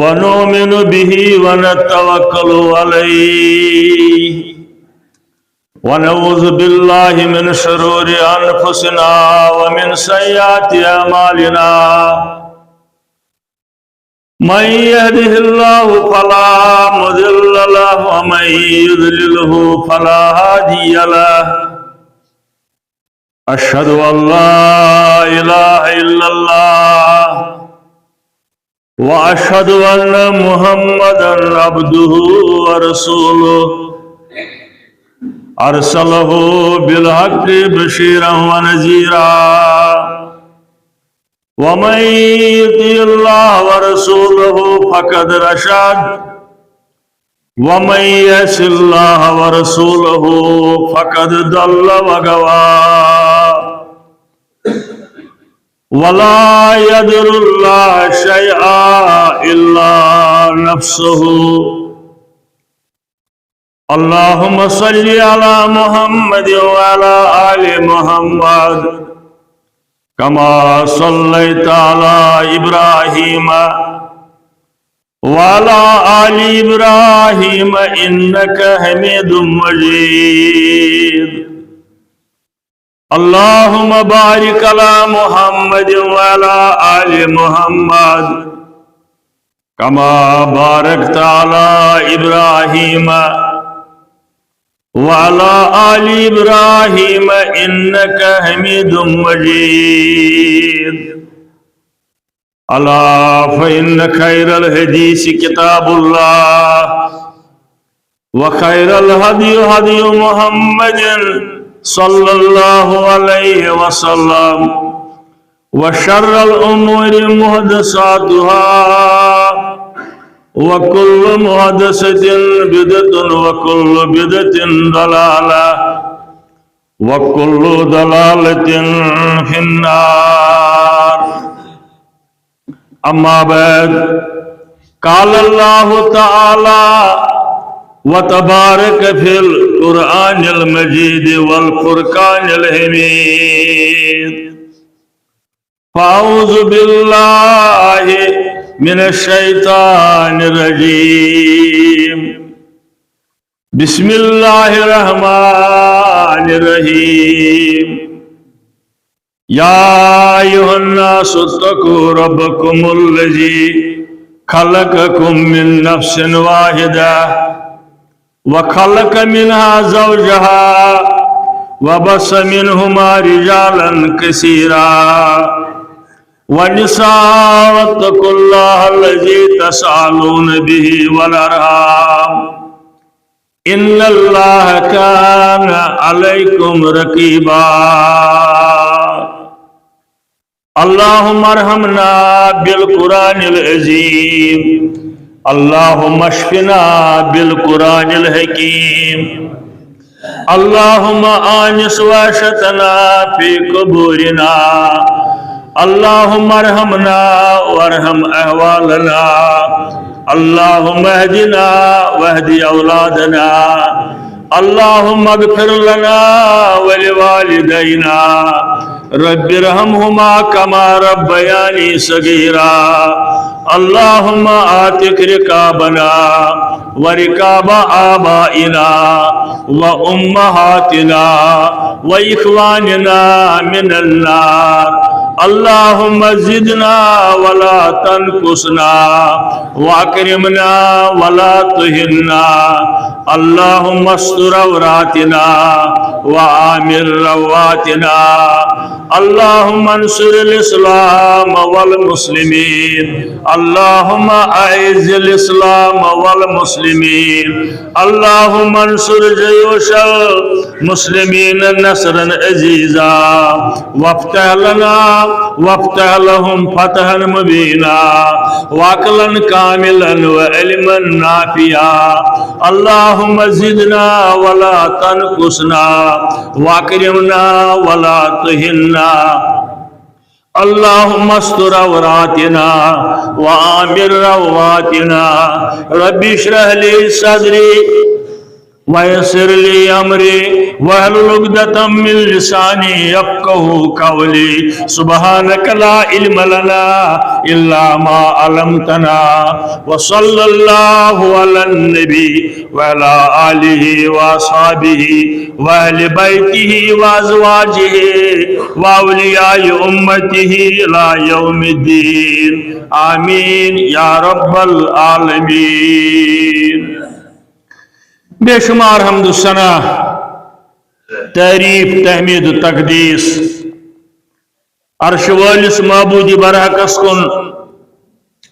ونؤمن به ونتوكل عليه ونعوذ بالله من شرور أنفسنا ومن سيئات أعمالنا من يهده الله فلا مضل له ومن يضلله فلا هادي له أشهد أن لا إله إلا الله وأشهد أن محمدا عبده ورسوله أرسله بالحق بشيرا ونذيرا ومن يطع الله ورسوله فقد رشد ومن يعص الله ورسوله فقد ضل وغوى ولا يضر الله شيئا إلا نفسه اللهم صل على محمد وعلى آل محمد كما صليت على إبراهيم وعلى آل إبراهيم إنك حميد مجيد اللهم بارك على محمد وعلى آل محمد كما باركت على إبراهيم وعلى آل إبراهيم إنك حميد مجيد ألا فإن خير الحديث كتاب الله وخير الهدي هدي محمد صلى الله عليه وسلم وشر الأمور محدثاتها وكل محدثة بدعة وكل بدعة ضلالة وكل ضلالة في النار أما بعد قال الله تعالى وتبارك في القرآن المجيد والفرقان الحميد فأعوذ بالله من الشيطان الرجيم بسم الله الرحمن الرحيم يا أيها الناس اتقوا ربكم الذي خلقكم من نفس واحدة وخلق منها زوجها وبث منهما رجالا كثيرا ونساء واتقوا الله الذي تسألون به والأرحام إن الله كان عليكم رقيبا اللهم ارحمنا بالقرآن العظيم اللهم اشفنا بالقرآن الحكيم اللهم آنس وحشتنا في قبورنا اللهم ارحمنا وارحم أهوالنا اللهم اهدنا واهد أولادنا اللهم اغفر لنا ولوالدينا رب ارحمهما كما ربياني صغيرا اللهم آتك رقابنا ورقاب آبائنا وأمهاتنا وإخواننا من النار اللهم زدنا ولا تنقصنا وأكرمنا ولا تهنا اللهم استر عوراتنا وآمن رواتنا اللهم انصر الإسلام والمسلمين اللهم أعز الإسلام والمسلمين اللهم انصر جيوش المسلمين نصرا عزيزا وافتح لنا وافتح لهم فتحا مبينا وعقلا كاملا وعلما نافعا اللهم زدنا ولا تنقصنا واكرمنا ولا تهنا اللهم استر عوراتنا وآمن رواتنا رب اشرح لي صدري ويسر لي أمري واحلل عقدة من لساني يفقهوا قولي سبحانك لا علم لنا إلا ما علمتنا وصلى الله على النبي وعلى آله وأصحابه وأهل بيته وأزواجه وأولياء أمته إلى يوم الدين آمين يا رب العالمين. بے شمار حمد ثنا تعریف تحمید تقدیس عرش والس معبود برحقس کن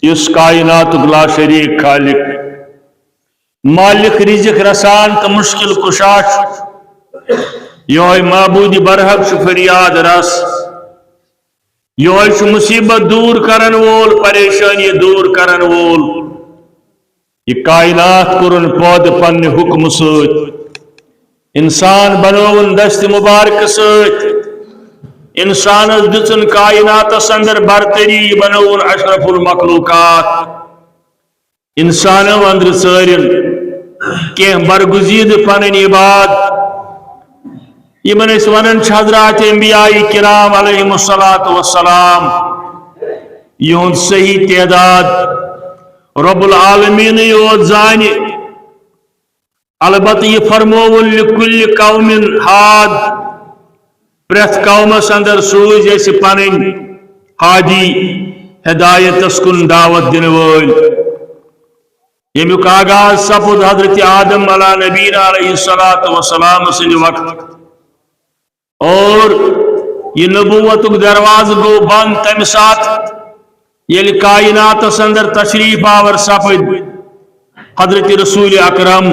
اس کائنات لا شریک خالق مالک رزق رسان تو مشکل کشاش یہ معبود برحق فریاد رس یہ مصیبت دور کرن وول پریشانی دور کرن وول یہ کائنات کرن پود پن حکم ست انسان بنون دست مبارک ست انسان دچن کائنات اندر برتری بنون اشرف المخلوقات انسان اندر سارن کہ برگزید پن عباد یمن اس ونن حضرات انبیاء کرام علیہم الصلاۃ والسلام یہن صحیح تعداد رب العالمین یوت زانی البتہ یہ فرمو لکل قوم ہاد پرت قومس اندر سوز اس پنن ہادی ہدایت کن دعوت دن ول یمیک آغاز سپد حضرت آدم علیہ نبینا علیہ الصلوۃ والسلام سند وقت اور یہ نبوت درواز گو بند تمہ سات یل کائنات اندر تشریف آور سپد حضرت رسول اکرم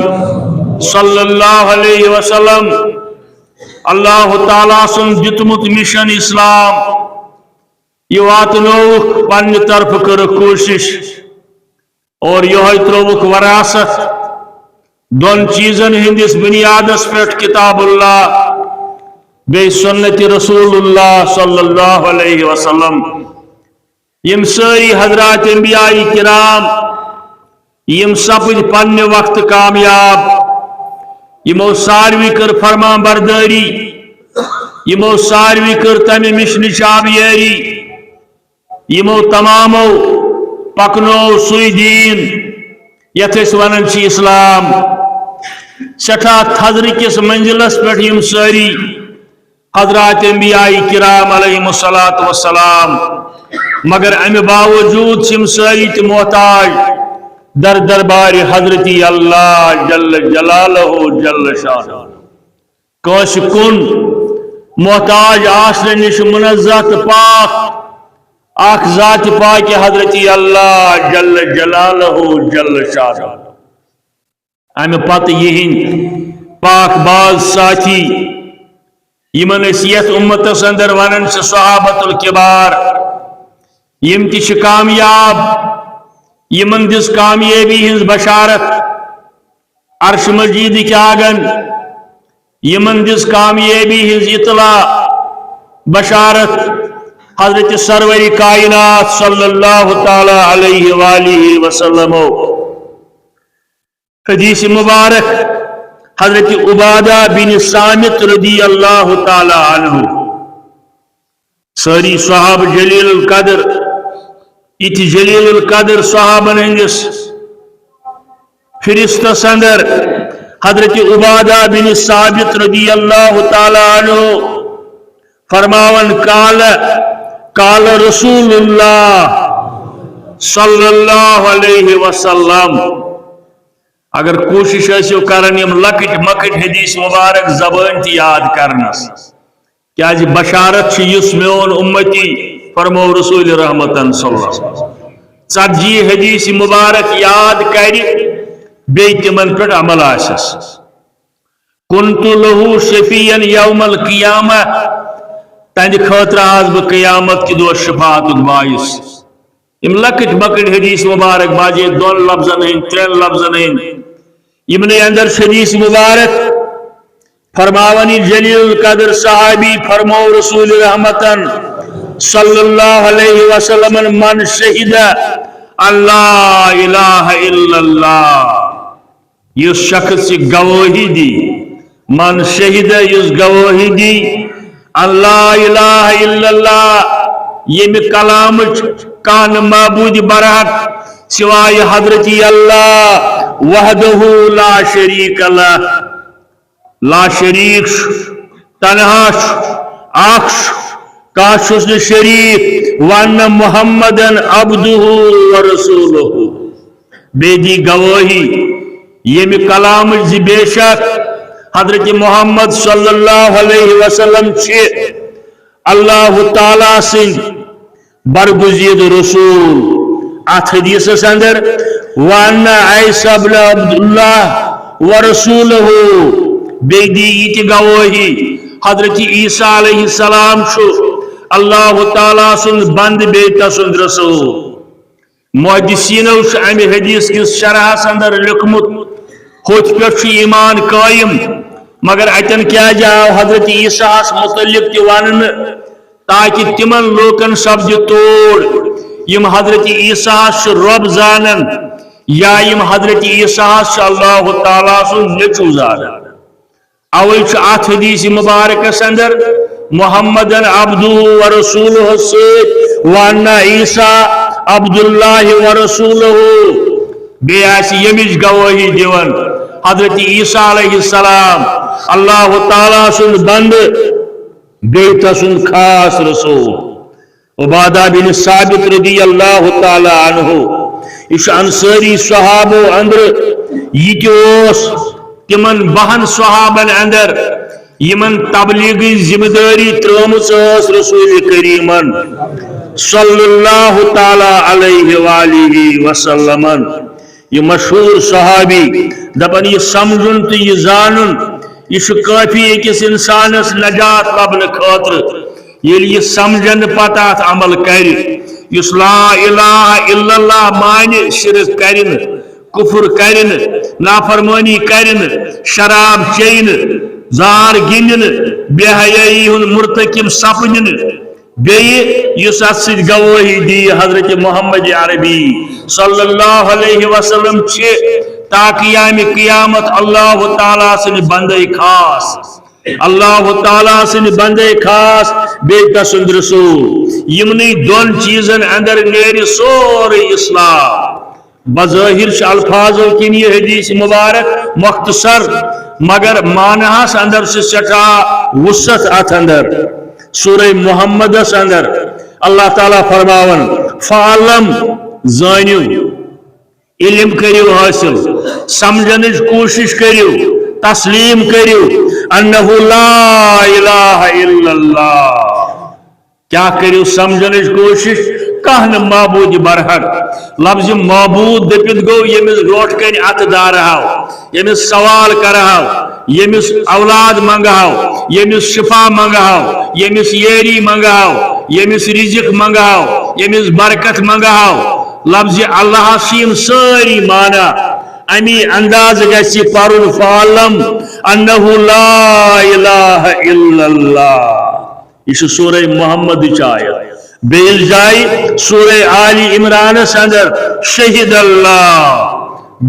صلی اللہ علیہ وسلم اللہ تعالیٰ سن دتمت مشن اسلام یہ واتنوک پنہ طرف کر کوشش اور یہ تروک وراثت دون چیزن ہندس بنیادس پہ کتاب اللہ بے سنت رسول اللہ صلی اللہ علیہ وسلم یم ساری حضرات انبیاء کرام یم سپد پنہ وقت کامیاب یمو ساروی کر فرمان برداری یمو ساروی کر تمہ مشن آبیاری یمو تمامو پکنو سوی دین یت ونان اسلام سٹھا تھزر کس منزلس پہ یم ساری حضرات انبیاء کرام علیہم الصلاۃ والسلام مگر امہ باوجود یم ساری تہ محتاج در دربار حضرت اللہ جل جلالہ جل شانہ کاش کن محتاج آسن نش منزہ پاک اخ ذات پاک حضرت اللہ جل جلالہ جل شانہ امہ پتہ یہن پاک باز ساتھی یمن اس یت امتس اندر ونن صحابۃ الکبار یم تہ کامیاب یمن دس کامیابی ہنز بشارت عرش مجید کے آگن یمن دس کامیابی ہنز اطلاع بشارت حضرت سرور کائنات صلی اللہ تعالی علیہ وآلہ وسلم حدیث مبارک حضرت عبادہ بن صامت رضی اللہ تعالی عنہ ساری صحاب جلیل القدر ات جلیل القدر صحابن ہندس فرستس اندر حضرت عبادہ بن صامت رضی اللہ تعالی عنہ فرماون قال رسول اللہ صلی اللہ علیہ وسلم اگر کوشش ایسو کرن یم لکٹ مکٹ حدیث مبارک زبان تی یاد کرنس کیا جی بشارت چھ میون امتی فرمو رسول رحمتن صلی اللہ علیہ وسلم ژتجی حدیث مبارک یاد کری بی تمن پہ عمل آسس کنت لہو شفیعا یوم القیامہ تہند خاطر آز بہ قیامت کی دو شفاعت باعث یم لکٹ مکٹ حدیث مبارک باجے دون لفظن ہند ترین لفظن ہند یمن اندر حدیث مبارک فرماونی جلیل القدر صحابی فرمو رسول رحمتن صلی اللہ علیہ وسلم من شہد اللہ الہ الا اللہ یس شخص یہ گواہی دی من شہید یس گواہی دی اللہ الہ الا اللہ یم کلام کان معبود برحق سوائے حضرت اللہ وحدہ لا شریک لہ لا شریک تنہا اخ کاشس شریف وان محمدن عبدہ ورسولہ بیدی گواہی یم کلام زی بے شک حضرت محمد صلی اللہ علیہ وسلم چھے اللہ تعالیٰ سن برگزید رسول ات حدیث اندر وان عیسی بن عبداللہ ورسولہ بیدی یہ گواہی حضرت عیسیٰ علیہ السلام چھو اللہ تعالیٰ سن بند بیتا سن رسول محدثینو امی حدیث کس شرح اندر لکھمت ہوت پہ ایمان قائم مگر اتن کیا جاؤ حضرت عیسیٰ متعلق تیوان تاکہ تمن لوکن سبز توڑ یم حضرت عیسیٰ رب زانن یا یم حضرت عیسیٰ اللہ تعالیٰ سن نچو زانن اوی ات حدیث مبارک اندر محمدن عبدہ ورسولہ سید وانا عیسیٰ عبداللہ ورسولہ بیاسی یمج گواہی دیون حضرت عیسیٰ علیہ السلام اللہ تعالیٰ سن بند بیتا سن خاص رسول عبادہ بن ثابت رضی اللہ تعالیٰ عنہ اس انصاری صحابہ اندر یہ جوس تمن بہن صحابن اندر یمن تبلیغی ذمہ داری ترمس رسول کریمن صلی اللہ تعالی علیہ وآلہ وسلم یہ مشہور صحابی دپن یہ سمجھن تو یہ زانن یہ کافی ایکس انسانس نجات لبن خاطر یہ سمجھن پتہ عمل کر اس لا الہ الا اللہ مان شرک کرن کفر کرن نافرمانی کرن شراب چین زار گنن بے حیائی ہن مرتکب سپنن بیس ات گواہی دی حضرت محمد عربی صلی اللہ علیہ وسلم چھے تاکہ یام قیامت اللہ تعالیٰ سن بندے خاص اللہ تعالیٰ سن بندے خاص بیتا سند رسول یمنی دون چیزن اندر نیری سوری اسلام بظاہر الفاظوں کی یہ حدیث مبارک مختصر مگر معنیٰ اندر سے سٹھا وسعت ات اندر سورہ محمد اندر اللہ تعالیٰ فرماون فعلم زانیو علم کریو حاصل سمجھنج کوشش کریو تسلیم کریو انہو لا الہ الا اللہ کیا کریو سمجھنج کوشش کہن معبود برحق لفظ معبود دپت گو یمس روٹ کن ات دارہو یمس سوال کرہو یمس اولاد منگہو یمس شفا منگہو یمس یری منگہو یمس رزق منگہو یمس برکت منگہو لفظ اللہ سیم ساری مانا امی انداز گسی پرن فعلم انہو لا الہ الا اللہ یہ سورہ محمد چاہیے بیل جائی سورہ آل عمران اندر شہید اللہ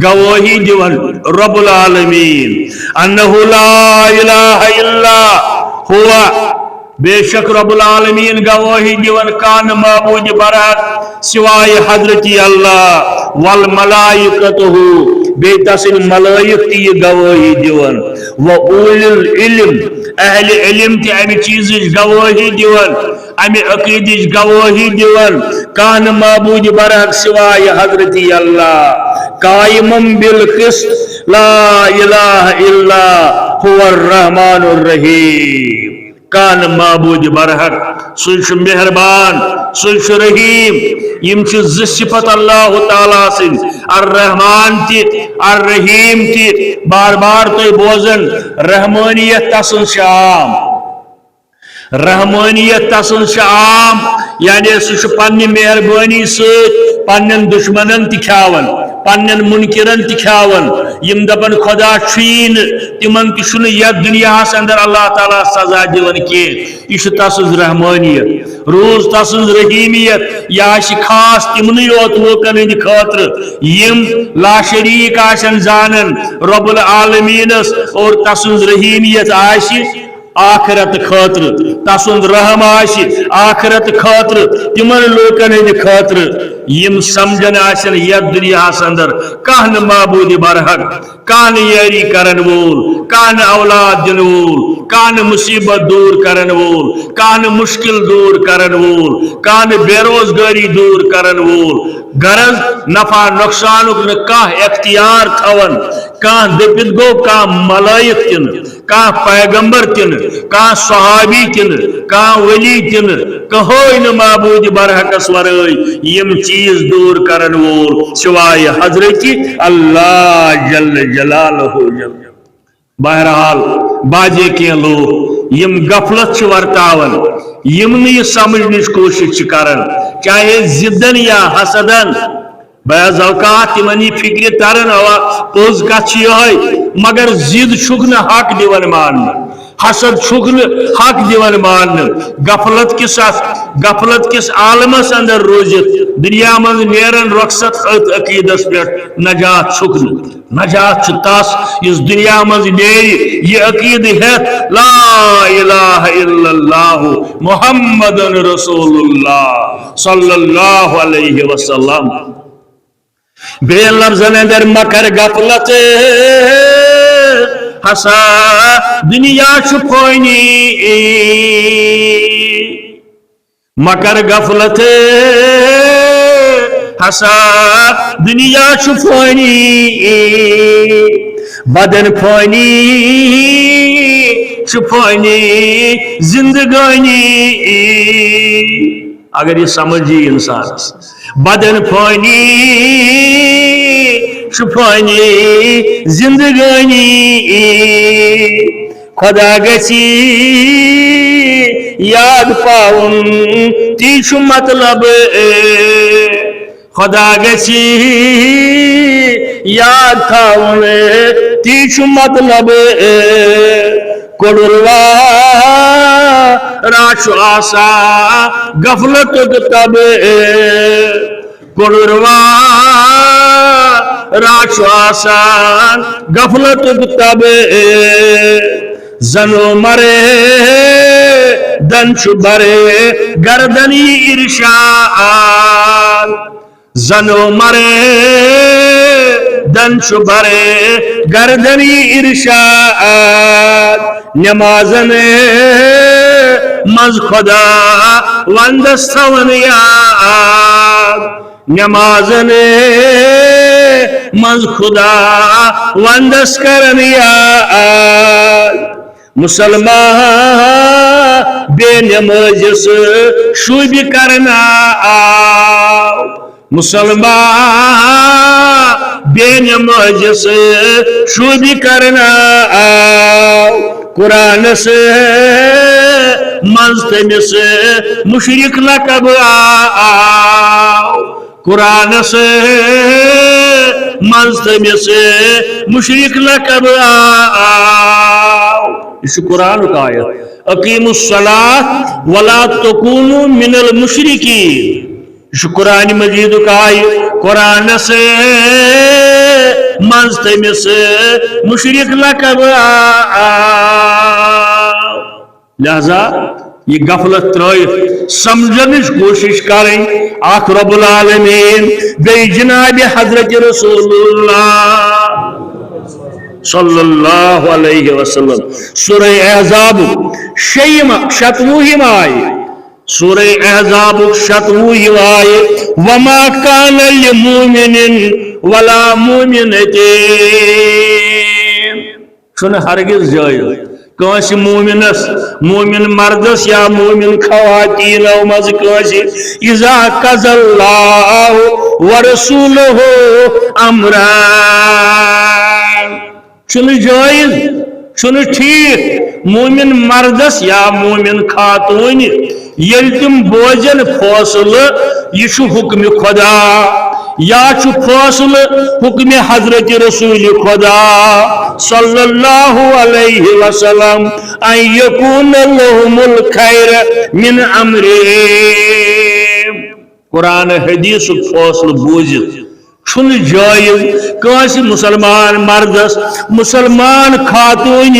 گواہی دیون رب العالمین انہو لا الہ الا ہوا بے شک رب العالمین گواہی دیون کان معبود برحق سوائے حضرت اللہ والملائکتہ بیتا سن ملائک تی گواہی دیون وَأُولِ الْعِلْمِ اہل علم تی امی چیز گواہی دیون امی عقیدش گواہی دیون کان معبود برحق سوائے حضرت اللہ قائمم بالقسط لا الہ الا هو الرحمن الرحیم کان معبود برحق سنش مہربان سنش رحیم یم چھ صفت اللہ تعالیٰ سن الرحمن تی الرحیم تی بار بار تو بوزن رحمانیت تسن شام رحمانیت تسن شام یعنی سنش پنی مہربانی ست پنن دشمنن تی کھاون پنن منکرن تکھاون یم دپن خدا چھین تمن تشن یا دنیا اندر اللہ تعالی سزا دیون کی یہ تسز رحمانیت روز تسز رحیمیت یا خاص تمنی یوت لوکن ہند خاطر یم لا شریک آشن زانن رب العالمینس اور تسز رحیمیت آشی آخرت خاطر تسند رحم آشی آخرت خاطر تمن لوکن ہند خاطر یم سمجھن آشن یت دنیا اندر کان معبود برحق کان یاری کرن وول کان اولاد دن وول کان مصیبت دور کرن وول کان مشکل دور کرن وول کان بے روزگاری دور کرن وول غرض نفع نقصان اختیار تھون کان دپت گو کان ملائک تن کان پیغمبر تن کان صحابی تن کان ولی تن کہوئی معبود برحقس ورائے یم چیز دور کرن وول سوائے حضرت اللہ جل جلالہ جل بہرحال باجے کے لوگ یم غفلت ورتاون یم یہ سمجھنچ کوشش کرن چاہے زدن یا حسدن بعض اوقات تمنی فکر ترن پوز کت مگر زد چھکن حق دیون مان حسد چھکن حق دیون مان غفلت کس عالمس اندر روزت دنیا من نیرن رخصت عقیدس پہ نجات چھکن نجات تس اس دنیا من نیری یہ عقید ہے لا الہ الا اللہ محمد رسول اللہ صلی اللہ علیہ وسلم بے لفظن اندر مکر غفلت ہسا دنیا چھپوئنی مکر غفلت ہسا دنیا چھپوئنی بدن پھوئنی چھپوئنی زندگانی اگر یہ سمجھی انسان بدن پھوئنی چھپوئنی زندگانی خدا گسی یاد پاؤن تیچ مطلب خدا گسی یاد پاؤن تیچ مطلب کڑوا راچو آسا غفلت تب کڑوا راچو آسان غفلت تب زنو مرے دنچ برے گردنی ارشاد زنو مرے دنچ برے گردنی ارشاد نمازن مز خدا وندستون یاد نمازن مز خدا وندس کرن یاد مسلمان بے نمازس شوب کرنا مسلمان بے نمازس شوب کرنا قرآن سے مزتمس مشرک لقب قرآن سے مزتمس مشرک لقب اس قرآن کا آیت اقیم الصلاۃ ولا تکونوا من المشرکین اس قرآن مجید کا آیت قرآن سے مزتمس مشرک لقب لہذا یہ غفلت ترائف سمجھنش کوشش کریں آخ رب العالمین بے جناب حضرت رسول اللہ صلی اللہ علیہ وسلم سورہ احزاب شتوہم آئے سورہ احزاب شتوہم آئے وما کان لمومن ولا مومنت چھن ہرگز جائے کانس مومنس مومن مردس یا مومن خواتین او مز کانس اذا قضى الله ورسوله امرا چھن جائز چھن ٹھیک مومن مردس یا مومن خاتون یل تم بوجن فیصل یہ حکم خدا یا فاصل حکم حضرت رسول خدا صلی اللہ علیہ وسلم ان یکون لهم الخیر من امرهم قرآن حدیث فاصل بوزت چھن جائز کانسی مسلمان مردس مسلمان خاتون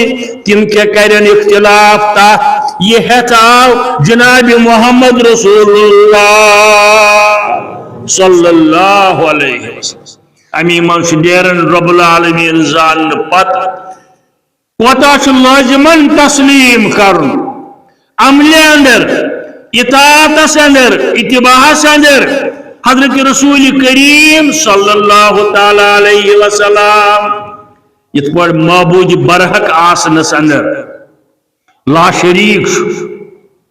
تم کیا کرن اختلاف تا یہ ہتاو جناب محمد رسول اللہ صلی اللہ علیہ وسلم امی من نیرن رب العالمین زان پت کوتا لازمن تسلیم کرن عمل اندر اطاعت اندر اتباع اندر حضرت رسول کریم صلی اللہ تعالی علیہ وسلم یہ معبود برحق آسنس اندر لا شریک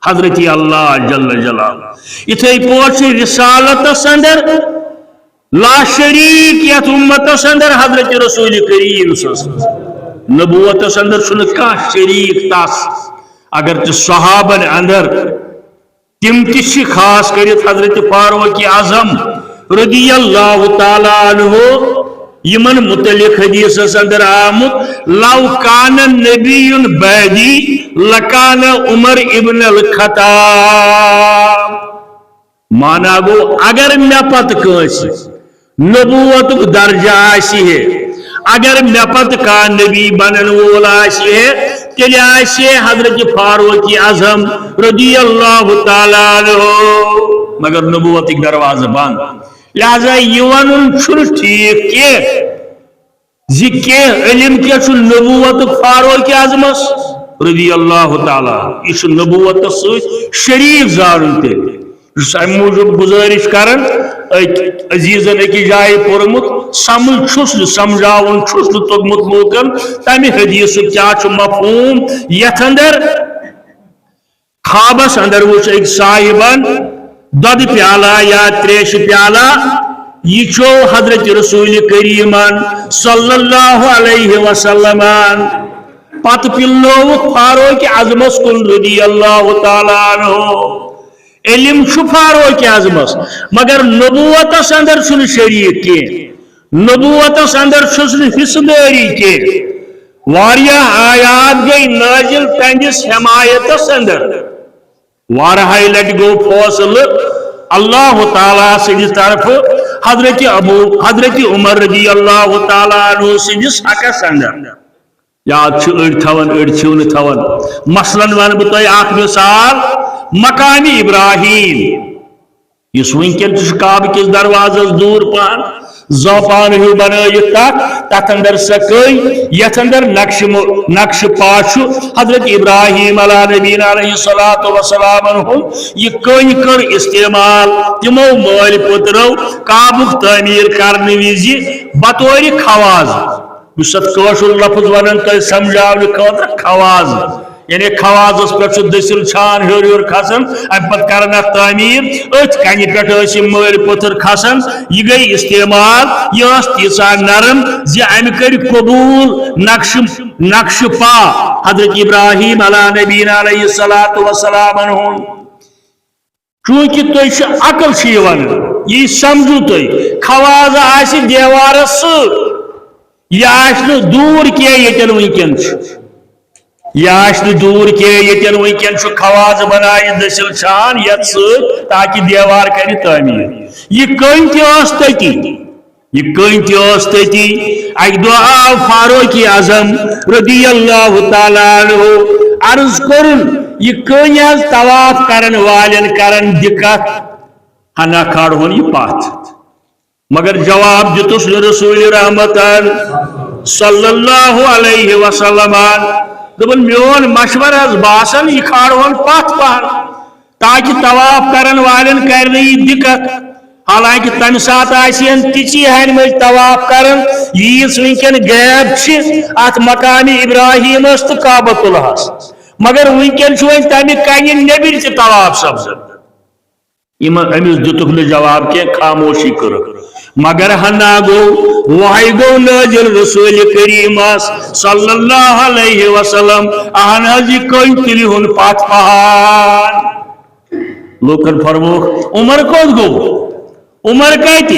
حضرت اللہ جل جلالہ اتھے پوچھ رسالت اندر لا شریک یت امت اندر حضرت رسول کریم صلی اللہ علیہ وسلم نبوت اندر سن کا شریک تاس اگر صحابن اندر تم تش خاص کرت حضرت فاروق اعظم رضی اللہ تعالی عنہ یمن متعلق حدیث اندر آمد لو کان نبی بعدی لکان عمر ابن الخطاب مانا گو اگر میں پت کنس نبوت درجہ آسی ہے اگر میں پت کا نبی بنن وول آسی ہے تیلے آسی حضرت فاروق اعظم رضی اللہ تعالیٰ عنہ مگر نبوت ایک دروازہ بند لہذا یوان چھن ٹھیک کے ذکر علم کے چھن نبوت فاروق اعظم رضی اللہ تعالیٰ اس نبوت شریف زارن تے ام موجود گزارش کرن عزیزن اکی جائے پورمت سمجھ چھس سمجھاون چھس توگمت لوکن تمی حدیث کیا چھو مفہوم یت اندر خوابس اندر وچ ایک صاحبان دود پیالہ یا تریش پیالہ یہ چھو حضرت رسول کریمان صلی اللہ علیہ وسلم پت پلو فاروق اعظم کن رضی اللہ تعالیٰ عنہ علم چھو فاروق اعظم مگر نبوت اندر چھن شریک کی نبوت اندر چھن حصہ داری کی واریا آیات گئی نازل تہندس حمایت اندر وارہائی لٹ گو فوصل اللہ تعالیٰ سندس طرف حضرت عمر رضی اللہ تعالیٰ عنہ سندس حقس اندر یاد چھ اڑ تھون اڑ چھون تھون مثلاً ون بہ تہ اخ مثال مقام ابراہیم اس ونکن کعبہ کس دروازس دور پان زوپان ہیو بنائت تک اندر سکئی یت اندر نقش پاش حضرت ابراہیم علیہ نبینا علیہ الصلوۃ والسلام یہ کن کر استعمال تمو مول پترو کعبہ تعمیر کرنے وز بطور خواز اس کاشر لفظ ونن تہ سمجھاون خاطر خواز یعنی خوازس پہ دسل چھان ہور ہور کھسان ام پت کران تعمیر ات کنہ پہ مل پتھر کھسان یہ گئی استعمال یہ تیسا نرم زی ام کر قبول نقش پا حضرت ابراہیم علیہ نبینا علیہ الصلوۃ والسلام چونکہ تھی عقل یہ سمجھو تھی خواز آس دیوارس یہ آس دور کی یتن ونکن یہ دور کے یتن ونکن خواز بنائے دسل چھان یت تاکہ دیوار کر تعمیر یہ کن تتی اک دہ آو فاروق اعظم رضی اللہ تعالیٰ عنہ عرض کرن یہ کن طواف کرن والن کرن دقت ہنا کھاڑون یہ پاتھ مگر جواب دتس رسول رحمتن صلی اللہ علیہ وسلم دبن میون مشور باسان یہ کھاڑون پتھ پہن تاکہ طواف کرن والن کرنے دقت حالانکہ تم سات آسین تیچی ہین مجھ طواف کرن یس ونکن غیب ات مقام ابراہیم تو کعبۃ اللہ مگر ونکن تمہ کنہ نبر تہ طواف سپزن امس دتک جواب کی خاموشی کر مگر ہنا گو وحی گو نازل رسول کریم صلی اللہ علیہ وسلم اہن حضی کوئی تلی ہن پات پہان لوکن فرموک عمر کود گو عمر کہتی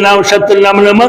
999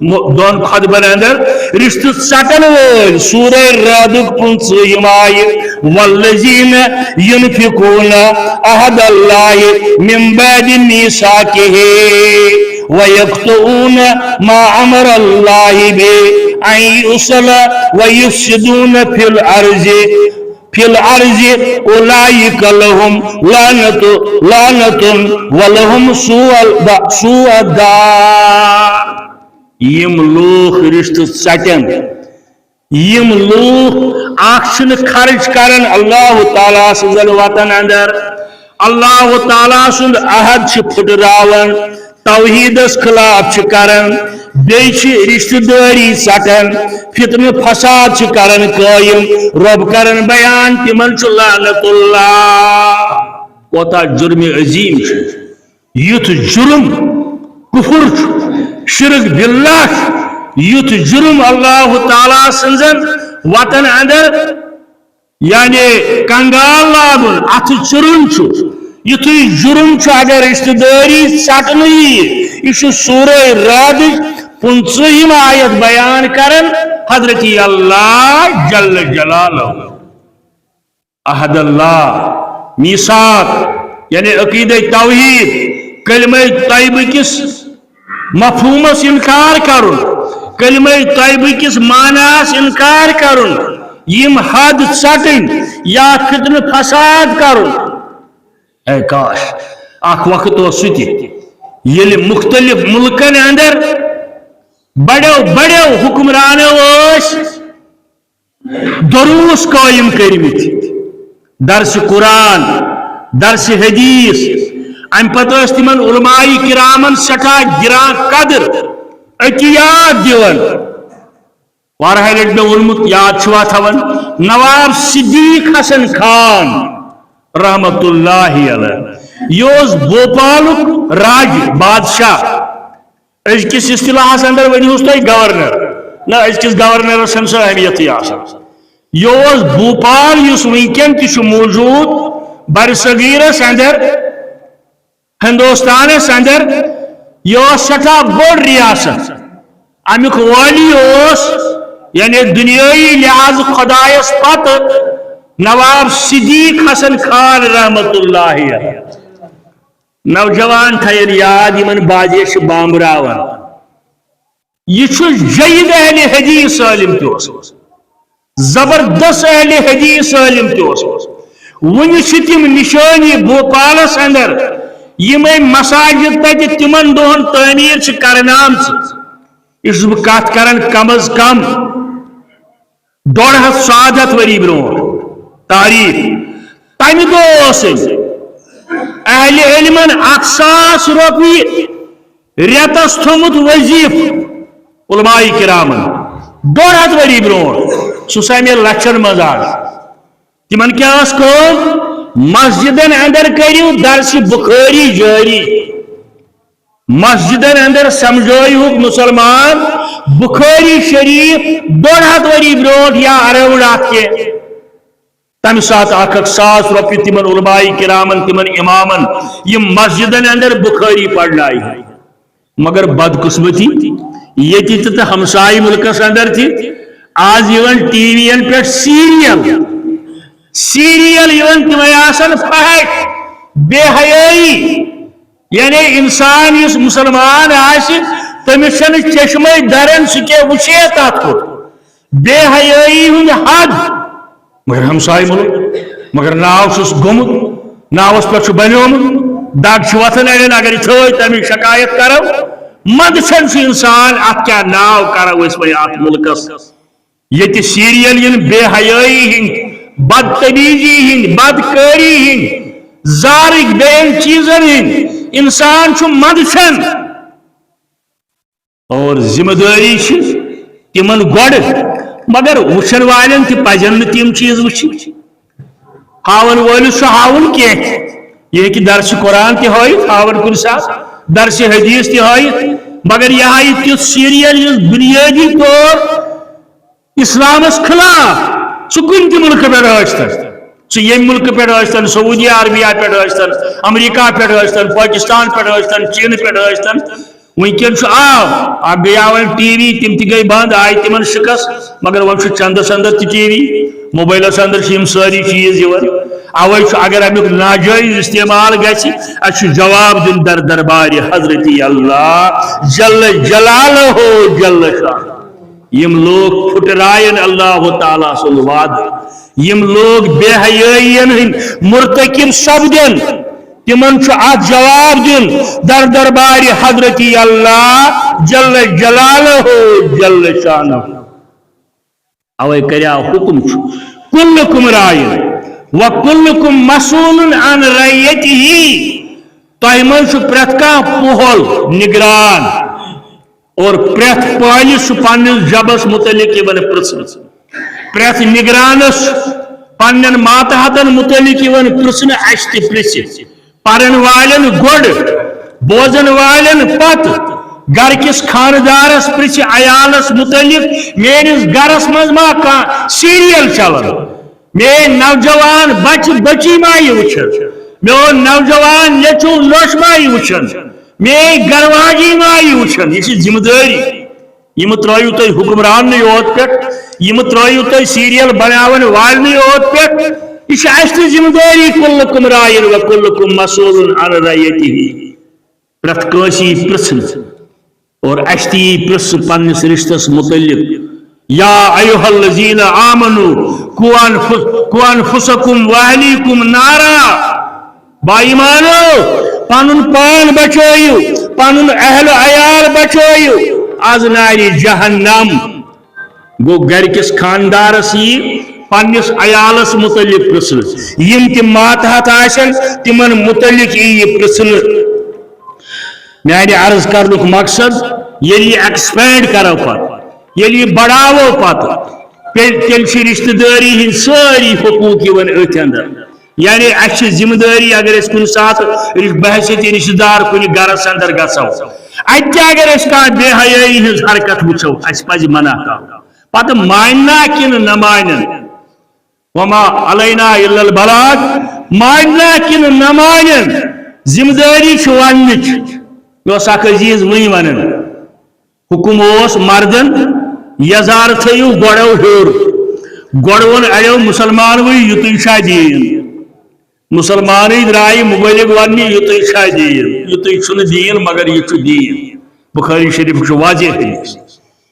دون خطبن اندر رشتہ ژٹن وول سورہ رعد 15 آیہ والذین ينفقون عہد اللہ من بعد میثاقہ ويقطعون ما امر الله به ان يوصل ويفسدون في الارض اولئك لهم لعنة ولهم سوء الدار. یم لوگ رشتہ ژٹن یم لوگ اخن خرچ کرن اللہ تعالیٰ سن وطن اندر اللہ تعالیٰ سند عہد پھٹراون توحیدس خلاف کرن بیچ رشتہ داری ژٹن فتنہ فساد کرن قائم رب کرن بیان تمن لعنت اللہ. کوتا جرم عظیم یت جرم کفر شرک باللہ یت جرم اللہ تعالیٰ سنزن وطن اندر یعنی کنگال لاگن ات جرم یت جرم اگر رشتہ داری ژٹن یہ سورہ رعد 15 آیت بیان کرن حضرت اللہ جل جلالہ عہد اللہ میثاق یعنی عقیدہ توحید کلمہ طیبہ کس مفہومس انکار کرن کلمہ طیبہ کس معنیس انکار کرن یم حد ژٹن یا فتنہ فساد کرن. اے کاش اخ وقت سہ یل مختلف ملکن اندر بڑو حکمرانو دروس قائم کرمت درس قرآن درس حدیث ام پتہ تمن علماء کرامن سٹھا گران قدر احتیاط دیون. وارہ لٹ مے وونمت یاد چھوا تھون نواب صدیق حسن خان رحمت اللہ علیہ یہ بھوپالک راج بادشاہ ازکس اصطلاحس اندر ونیوس تھی گورنر نہ ازکس گورنرس ہم سہ اہمیت یہ بھوپال اس ونکن تہ موجود بر صغیرس اندر ہندوستانس اندر یہ سٹھا بوڑ ریاست امیک والی یعنی دنیائی لحاظ خدایس پتہ نواب صدیق حسن خان رحمت اللہ علیہ. نوجوان تھین یاد یمن بازیش بامبراون یہ جید اہل حدیث عالم تہ زبردست اہل حدیث عالم تہ ون تم نشانی بھوپالس اندر یم مساجد تک تمن دہن تعمیر کرن آمژ بہ کت کران کم از کم 150 وری برو تاریخ تمہ دہ اہل علمن 1,000 روپیہ ریتس تھومت وظیف علماء کرامن 150 وری برو سہ سمے لچھن مز تمن کیا مسجدن اندر کریو درس بخاری جاری مسجدن اندر سمجھو مسلمان بخاری شریف 150 وری برو یا اراؤنڈ ات کے تمہ سات 1,000 روپیہ تمن علماء کرامن تمن امامن یم مسجدن اندر بخاری پڑھنائی. مگر بدقسمتی یہ تو ہمسائی ملکس اندر تھی آج یون ٹی وی ین پہ سیریل یون تمے آسن فحش بے حیائی یعنی انسان اس مسلمان آس تمس چشمے درن سہ وچے تک بے حیائی ہند حد. مگر ہمسائے ملک مگر ناو چھس گومت ناوس پہ بنیومت دگ وتھان اڑین اگر یہ تمہیں شکایت کرو مند چھ انسان ات کیا ناو کرو اس ات ملکس یہ سیریل ین بے حیائی ہند بدتمیزی ہند بدکاری ہند زارک بین چیزن ہند انسان چھ مند چھ اور ذمہ داری تمن گوڑ مگر وچن والن تہ پزن تم چیز وچ ہاون ولس ہاون کی یہ کہ درس قرآن تہ ہائت ہاون کن سات درس حدیث تہ ہائت مگر یہ ہائت تیت سیریل اس بنیادی طور اسلامس خلاف سہ کن تہ ملک پہ ٲسۍتن سہ یم ملک پہ ٲسۍتن سعودی عربیہ پہ ٲسۍتن امریکہ پہ ٲسۍتن پاکستان پہ ٲسۍتن چین پہ ٲسۍتن ونکن آو گیا ٹی وی تم تہ گئی بند آئی تم شکست مگر وہ چندس اندر تہ ٹی وی موبائلس اندر ساری چیز اوے اگر امیک ناجائز استعمال گژھِ اَسہِ چھُ جواب دین در دربار حضرت اللہ جل جلالہ جل شان یم لوگ پھٹرائن اللہ تعالیٰ سن وعد یم لوگ بے حیائین مرتکب سپدن تمن جواب دین در دربار حضرت اللہ جل جلالہ جل شانہ اوے کریا حکم کلکم رائن وکلکم مسئول عن رعیتہ تہ من پریت کانٛہہ پوہل نگران اور پریت پالس پنس جبس متعلق پرژھن پریت نگرانس پنن ماتحتن متعلق پرژھن اس تہ پرژھِ پرن والن گوڑ بوزن والن پت گھر کس خاندارس پرژھِ عیالس متعلق میرس گرس مز ما کانٛہہ سیریل چلان میری نوجوان بچ بچی ما یہ وچھن میون نوجوان لچو لوش ما یہ وچھن میری گرواجی ما یہ وچھن یہ ذمہ داری یم ترایو تہ حکمران یوت پہ یم ترایو تہ سیریل بناون والن یوت پہ یہ اس تہ ذمہ داری کلکم رائن وکلکم مسئول عن رعیتہ پرت کٲنٛسہِ پرژھن اور اس تہ پرژھ پننس رشتس متعلق یا ایھا الذین آمنوا قوا انفسکم واہلیکم نارا با ایمانو پنن پان بچٲیِو پنن اہل عیال بچٲیِو از نارِ جہنم گو گھر کس خاندارس یہ پنس عیالس متعلق پرژھن یم تہ ماتحت آسن تمن متعلق یہ پرژھن میانہ عرض کرنک مقصد ییٚلہِ یہ ایکسپینڈ کرو پتہ ییٚلہِ یہ بڑھاو پتہ تیل رشتہ داری ہند ساری حقوق ات اندر یعنی اس ذمہ داری اگر اس کن سات بحثیت رشتہ دار کن گرس اندر گھو اتہ اگر اس کانٛہہ بے حیائی ہز حرکت وچھو اس پز منع کرو پتہ ماننا کن نہ مانن وما علینا الا البلاغ ماننا کن نہ مانن ذمہ داری ونچ یہ اخ عزیز وی ونن حکم اس مردن یزار تھیو گوڑو ہیور گوڑون اڑو مسلمان وی یتھ شاہ دین مسلمان درائے مبلغ ون یتھ دین یتھ دین مگر یہ دین بخاری شریف واضح حدیث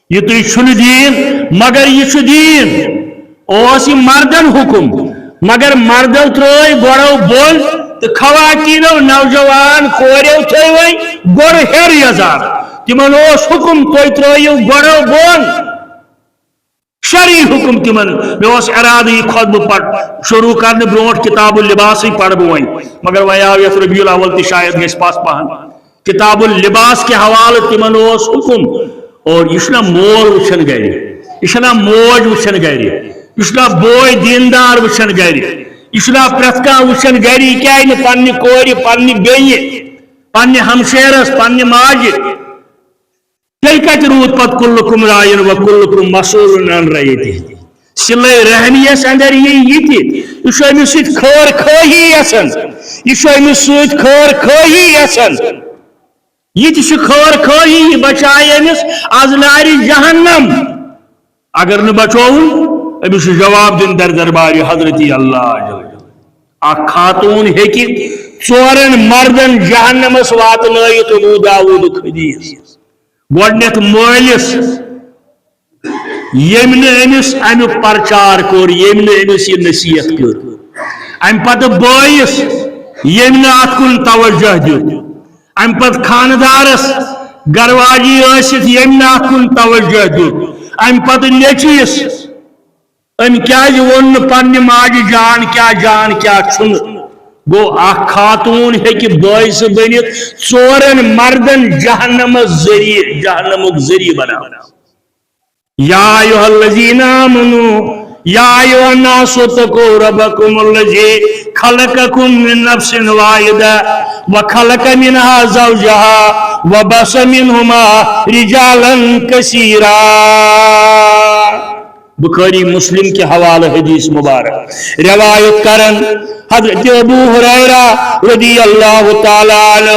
یتھ دین مگر یہ دین اس مردن حکم مگر مردو ترٲے گوڑو بول تو خواتینو نوجوان کوریو تھے وی گوڑ ہیر یزار تمن حکم تھی ترٲیو گوڑو بول شرعی حکم تمن مس ارادہ یہ خطبہ پڑھ شروع کرنے برونٹ کتاب اللباس پڑھ بہ ون مگر وی آو یت ربیع الاول تہ شاید گھس پس پہن کتاب اللباس کے حوالہ تمن حکم اور یہ مول وچھن گر یہ موج وچھن گر یہ بوے دیندار وچھن گر یہ پریت کان وچھن گر یہ کیا پنہ کور پنہ بیہ پنہ ہمشیرس پنہ ماجہ تیل کت روت پت کلکم رائن و کلکم مسئول عن رعیتہ صلہ رحمیس اندر یہ امس ست خیر خواہی یسن یہ امس ست خیر خواہی یسن یہ خیر خواہی یہ بچائے امس از نار جہنم اگر نہ بچون امس جواب دن در دربار حضرت اللہ اخ خاتون ہیکہ ژورن مردن جہنمس واتنائت ابو داؤد حدیث گوڈنیتھ مالس یم امس امیک پرچار کور یم امس یہ نصیحت کر ام پتہ بٲیس یم ات کن توجہ دیت ام پتہ خاندارس گرواجی ٲسِتھ یم ات کن توجہ دیت ام پتہ نیچویس ام کیاز وون پنہ ماجہ جان کیا چھن گو اخ خاتون ہیکہ باعث بنت ژورن مردن جہنمک ذریعہ بنا یا ایھا الذین آمنوا یا ایھا الناس اتقوا ربکم الذی خلقکم من نفس واحدہ وخلق منها زوجها وبث منهما رجالا کثیرا بخاری مسلم کے حوالہ حدیث مبارک روایت کرن حضرت ابو ہریرہ رضی اللہ تعالی عنہ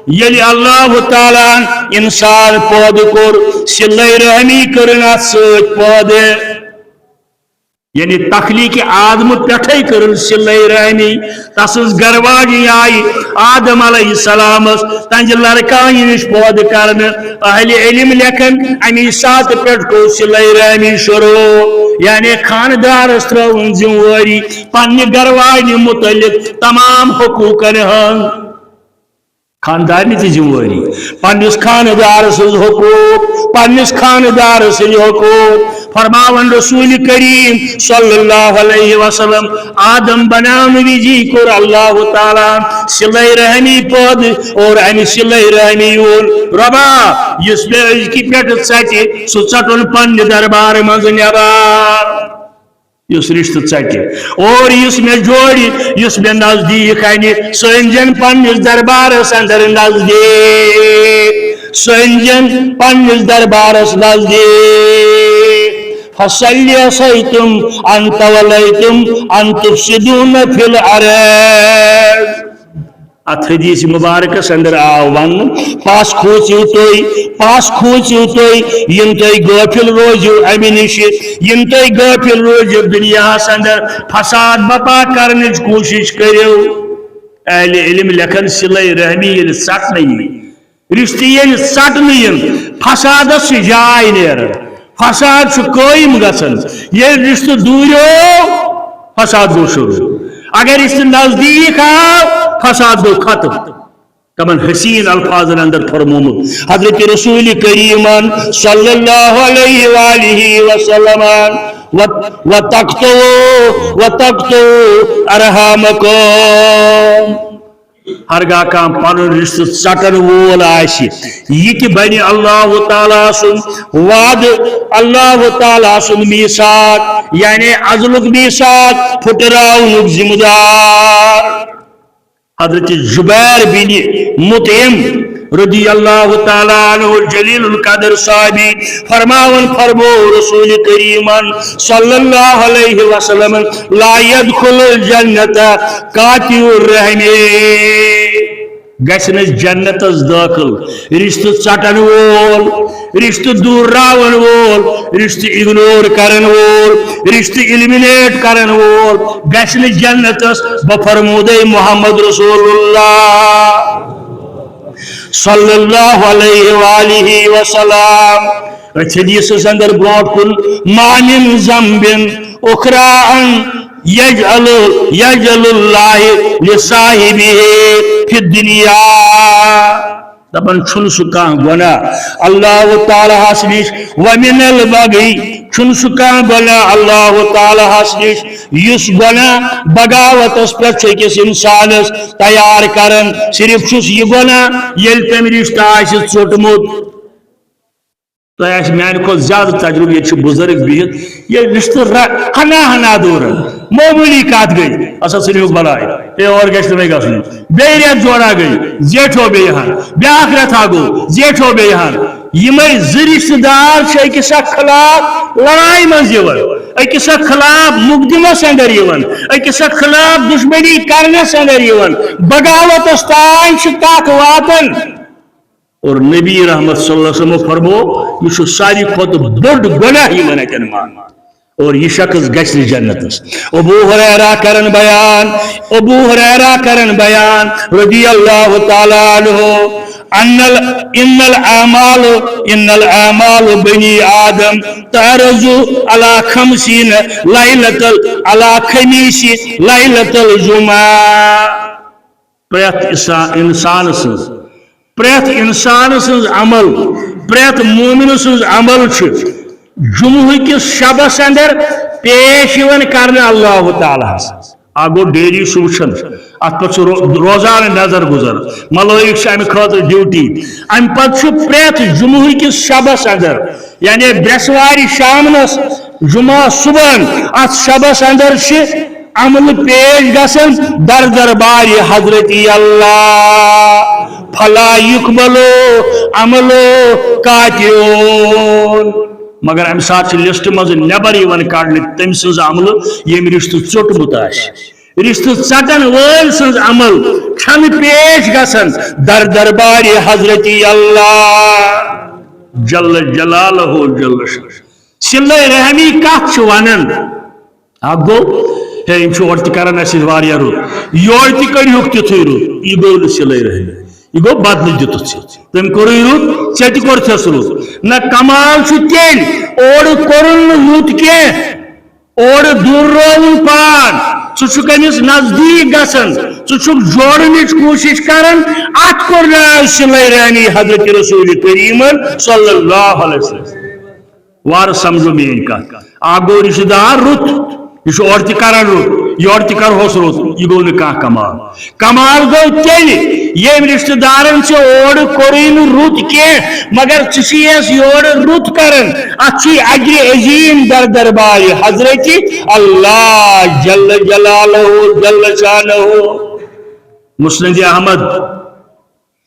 یلی اللہ تعالیٰ انسان پود کور صلہ رحمی کرنا سوچ پود یعنی تخلیق آدم پٹھے کرن صلہ رحمی تسز گرواجی آئی آدم علیہ السلام تنج لڑکانی نش پود کرن اہل علم لکھن امی سات پٹ کو صلہ رحمی شروع یعنی خاندار ترون ذمہ پنہ گرواجی متعلق تمام حقوقن ہن خاندانی تی ذمہ پنس خاندار سز حقوق پنس خاندار سز حقوق فرماون رسول کریم صلی اللہ علیہ وسلم آدم بناون ویجی کور اللہ تعالیٰ صلہ رحمی پود اور امی صلہ رحمی ربا یس بے کی پیٹ ژٹہِ سُہ ژٹُن پننہِ دربار منٛز نٮ۪بر یس رشتہ ژٹہِ اور یس میں جوڑی یس میں نزدیک انہِ سُہ أنۍزٮ۪ن پننس دربارس اندر نزدیک سُہ أنۍزٮ۪ن پننس دربارس نزدیک فصلی عصیتم ان تولیتم ان تفسدون فی الارض ات حدیث مبارکس اندر آو ون پاس کھوچیو توی یم توی غافل روزیو امی نش یم توی غافل روزیو دنیا اندر فساد بپا کرنچ کوشش کریو اہل علم لکھن صلہ رحمی یل ژٹ نہیں رشتہ یل ژٹ نہیں فسادس سے جائے نیرن فساد قائم گژھان یل رشتہ دوریو فساد گو شروع اگر رشتہ نزدیک آو فساد گو ختم تمن حسین الفاظ اندر فرمومت حضرت رسول کریم صلی اللہ علیہ وآلہ وسلم وَتَقْتُوا أَرْحَامَكُمْ ہرگاہ کام پنن رشتہ ژٹن وول آسہِ یہ کہ بنی اللہ تعالیٰ سن وعد اللہ تعالیٰ سن میثاق یعنی عزلک میثاق پھٹراونک ذمہ دار حضرت جبیر بن مطعم رضی اللہ تعالیٰ عنہ جلیل القدر صحابی فرمو رسول کریم صلی اللہ علیہ وسلم لا يدخل الجنت قاطع الرحم گژھِ نہٕ جنتس داخل رشتہ ژٹن وول رشتہ دور راون وول رشتہ اگنور کرن وول رشتہ ایلمنیٹ کرن وول گژھِ نہٕ جنتس بفرمودے محمد رسول اللہ صلی اللہ علیہ وآلہ وسلم حدیث اندر برونٹ کن ما من ذنب اخرى یجعل اللہ لصاحبہ فی الدنیا دپن چھن سہ کانٛہہ گناہ اللہ تعالیٰ ہس نش ومن البغی چھن سہ کانٛہہ گناہ اللہ تعالیٰ ہس نش یس گناہ بغاوتس پہ أکس انسانس تیار کرن صرف چھس یہ گناہ یل تم رشتہ آسہِ ژوٚٹمُت تہ میانہ کھت زیادہ تجربہ یہ بزرگ بہت یہ رشتہ ہنا ہنا دورن معمولی کت گئی اصل ژھٕنِوُکھ بلاے اے اور گژھِ نہٕ گژھُن بیٚیہِ رٮ۪تھ جورا گئی زیٹھو بیٚیہِ ہن بیٛاکھ رٮ۪تھا گوٚو زیٹھو بیٚیہِ ہن یمے زٕ رشتہ دار چھِ أکِس اکھ خلاف لڑائی منٛز یِوان أکِس اکھ خلاف مقدمس اندر یِوان أکِس اکھ خلاف دشمنی کرنس اندر یِوان بغاوتس تام چھِ کتھ واتان اور نبی رحمت صلی اللہ علیہ وسلم فرمو یہ ساری کھت بڑ گناہ یمن اتن مان اور یہ شخص گژھِ جنتس ابو ہریرہ کرن بیان رضی اللہ تعالی عنہ ان الاعمال بنی آدم تعرض على 50 على خمیس لیلۃ الجمعہ پریت انسان سن عمل پریت مومن سن عمل جمعہ کس شبس اندر پیش کرنے اللہ تعالیٰ گو ڈیلی سوچن ات پہ روزانہ نظر گزر ملائک امہ خاطر ڈیوٹی ام پتہ پریت جمعہ کس شبس اندر یعنی برسوار شامنس جمعہ صبح ات شبس اندر عمل پیش گسن در دربار حضرت اللہ فلا یقبلو عملو قاطعون مگر ام سات لسٹ مز نبر یوان کڑنے تم سز عمل یم رشتہ ژوٚٹمُت آسہِ رشتہ ژٹن وٲلۍ سٕنٛز عمل چھنہٕ پیش گژھان در دربار حضرت اللہ جل جلالہ جل شانہ صلہ رحمی کتھ چھِ ونان اکھ گوٚو ہے یِم چھِ اورٕ تہِ کران اَسہِ سۭتۍ واریاہ رُت یورٕ تہِ کٔرۍہُکھ تِتھُے رُت یہِ گوٚو نہٕ صلہ رحمی یہ گو بدل دتھ تم کوری رُت ژےٚ تہِ کوٚرتھس رُت نہ کمال چھُ تیٚلہِ اورٕ کوٚرُن نہٕ رُت کینٛہہ اورٕ دوٗررووُن پان ژٕ چھُکھ أمِس نزدیٖک گژھان ژٕ چھُکھ جوڑنٕچ کوٗشش کران اتھ کوٚر ناو صلہ رحمی حضرت رسول کریٖمن صلی اللہ علیہ وسلم وارٕ سمجھو میٛٲنۍ کتھ اکھ گوٚو رشتہٕ دار رُت یہ اور تہِ کران رُت یورٕ تہِ کرہوس رُت یہِ گوٚو نہٕ کانٛہہ کمال کمال گوٚو تیٚلہِ ییٚمۍ رشتہٕ دارن ژےٚ اورٕ کوٚرُے نہٕ رُت کینٛہہ مگر ژٕ چھِیَس یورٕ رُت کران اتھ چھُے اجرِ عظیٖم در دربار حضرت اللہ جل جلالہ جل شانہ مسند احمد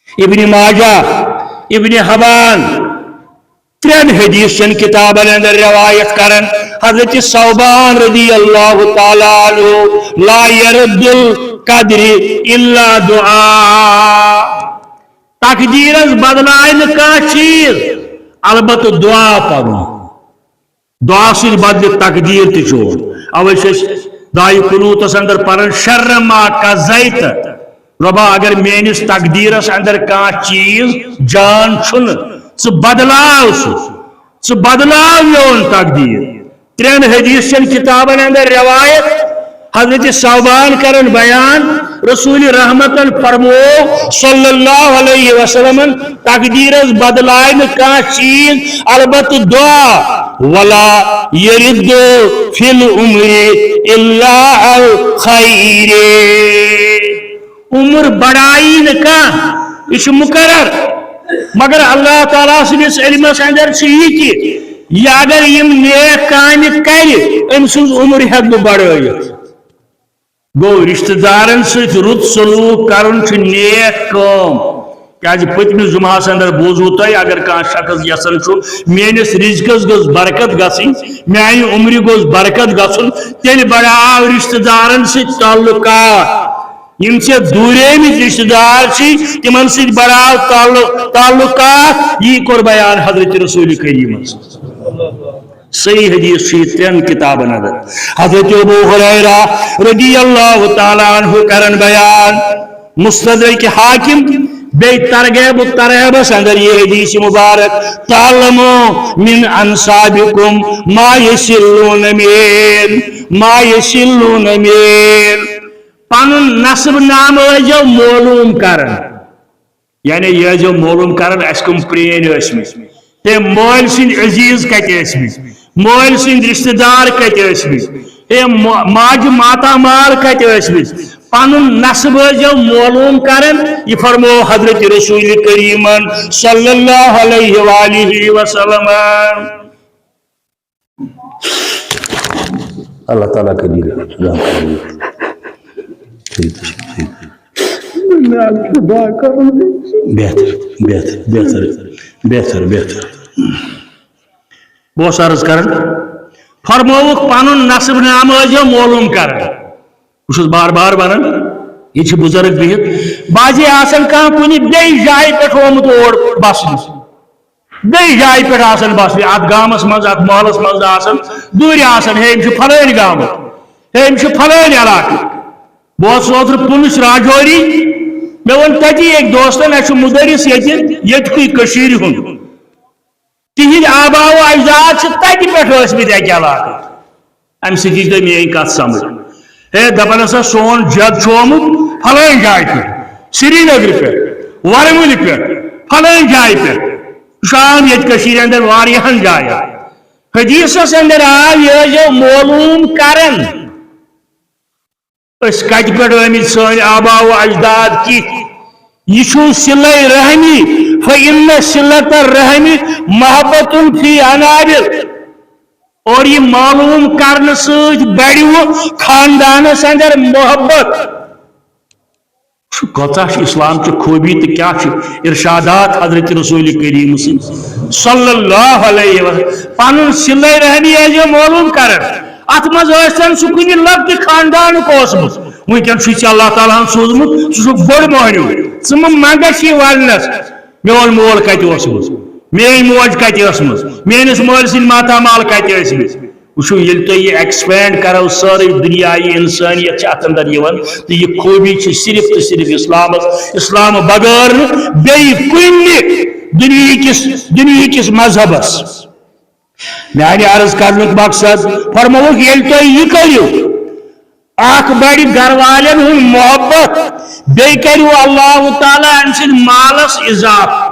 ابن ماجہ ابن حبان ترین حدیث چن کتابن اندر روایت کرن حضرت ثوبان رضی اللہ تعالی عنہ لا يرد القدر الا دعاء تقدیرس بدلائے نہ کانٛہہ چیز البتہ دعا پرن دعا سۭتۍ بدلہِ تقدیر تہِ چون اوے چھِ أسۍ دعایہِ قنوٗتس اندر پرن شر ما قضیت رۄبا اگر میٲنِس تقدیرس اندر کانٛہہ چیز جان چھُنہٕ ژٕ بدلاو سُہ ژٕ بدلاو میون تقدیر ترین حدیث چن کتابن اندر روایت حضرت ثوبان کرن بیان رسول رحمتن فرمو صلی اللہ علیہ وسلم تقدیرس بدلائے نہ کانٛہہ چیز البتہ دعا ولا یرد فی العمر الا الخیر عمر بڑائی نہ کانٛہہ یہ چھُ مقرر مگر اللہ تعالیٰ سٕنٛدِس علمس اندر چھُ یہِ تہِ یہ اگر یم نیک کامہِ کرِ أمۍ سٕنٛز عمر ہیٚکہِ نہٕ بڑٲیِتھ گو رشتہ دارن سۭتۍ رُت سلوٗک کرُن چھُ نیک کٲم کیازِ پٔتمِس جمعہس اندر بوٗزوٕ تۄہہِ اگر کانٛہہ شخص یژھان چھُ میٲنِس رزقس گٔژھ برکت گژھٕنۍ میانہِ عمرِ گوٚژھ برکت گژھُن تیٚلہِ بڑاو رشتہ دارن سۭتۍ تعلقات یم سے دوٗریمٕتۍ رشتہ دار چھ تمن سۭتۍ بڑاو تعلقات یی کوٚر بیان حضرت رسول کریٖمس صحیح حدیث چھ ترین کتابن اندر حضرت ابو ہریرہ رضی اللہ تعالی عنہ کرن بیان مستدرک حاکم بی ترغیب الترہیبس اندر یہ حدیث مبارک تعلموا من انصابکم ما یسلون میل پنن نصب نام ٲسۍزیو معلوم کرن یعنی یہ ٲسۍزیو معلوم کرن اَسہِ کم پرٛٲنۍ ٲسۍمٕتۍ ہے مٲلۍ سٕنٛدۍ عزیٖز کتہِ ٲسۍمٕتۍ مٲلۍ سٕنٛدۍ رشتہٕ دار کتہِ ٲسۍمٕتۍ ہے ماجہِ ماتامال کتہِ ٲسۍمٕتۍ پنن نصب ٲسۍزیو معلوم کرن یہ فرمو حضرت رسول کریٖمن صلی اللہ علیہ وآلہ وسلم اللہ تعالیٰ کا بہتر بہتر بہتر بہتر بہتر بہت عرض کرن فرموک پنن نصب نام ٲسۍزیو معلوم کرن بہٕ بار بار ونان یہ بزرگ بہت بازی آسان کانٛہہ کُنہِ بیٚیہِ جایہِ پٮ۪ٹھ آمُت اور بسنہِ بیٚیہِ جایہِ پٮ۪ٹھ آسان بسنہِ اتھ گامس منٛز اتھ محلس منٛز آسان دوٗرِ آسان ہے یِم چھِ فلٲنۍ گامُک ہے یِم چھِ فلٲنۍ علاقہٕ بہٕ اوسُس اوترٕ پُلس راجوری مےٚ ووٚن تتی أکۍ دوستن اَسہِ چھُ مُدرِس ییٚتکُے کٔشیٖرِ ہُنٛد تِہنٛدۍ آبا و اجداد چھِ تتہِ پٮ۪ٹھ ٲسۍمٕتۍ اَکہِ علاقہٕ امہِ سۭتۍ یی تۄہہِ میٲنۍ کتھ سمجھ ہے دپان ہسا سون جد چھُ آمُت فلٲنۍ جایہِ پٮ۪ٹھ سری نگرٕ پٮ۪ٹھ ورمُلہِ پٮ۪ٹھ فلٲنۍ جایہِ پٮ۪ٹھ یہِ چھُ عام ییٚتہِ کٔشیٖرِ اندر واریاہن جاین حدیثس اندر آو یہِ ٲسۍزیو معلوم کران أسۍ کتہِ پٮ۪ٹھ آمٕتۍ سٲنۍ آبا و اجداد کِتھ یہ چھُ صلہ رحمی فإن صلة الرحم محبت فی انابر اور یہ معلوم کرنے سۭتۍ بڑیو خاندانس اندر محبت کۭژاہ چھِ اسلام چہِ خوٗبی تہٕ کیٛاہ چھِ ارشادات حضرت رسول کریم صلی اللہ علیہ وسلم پنن صلہ رحمی ٲسۍزیو معلوم کران ات مزن سہ کن لکٹ خاندان اوسمت ونکن اللہ تعالیٰ ہن سوزمت ثہ بڑ مہنیو ثم منگس یہ ونس میون مول کت میری موج کت میس مول سند ماتامال کت وچو یل تو یہ ایکسپینڈ کرو ساری دنیای انسانیت ات اندر تو یہ خوبی صرف تو صرف اسلام بغیر بی کن دنیا کس مذہبس میانہ عرض کرنے مقصد فرموک یل تو یہ کرو اخ بڑ گھر والن ہند محبت بی کرو اللہ تعالیٰ ام سند مالس اضاف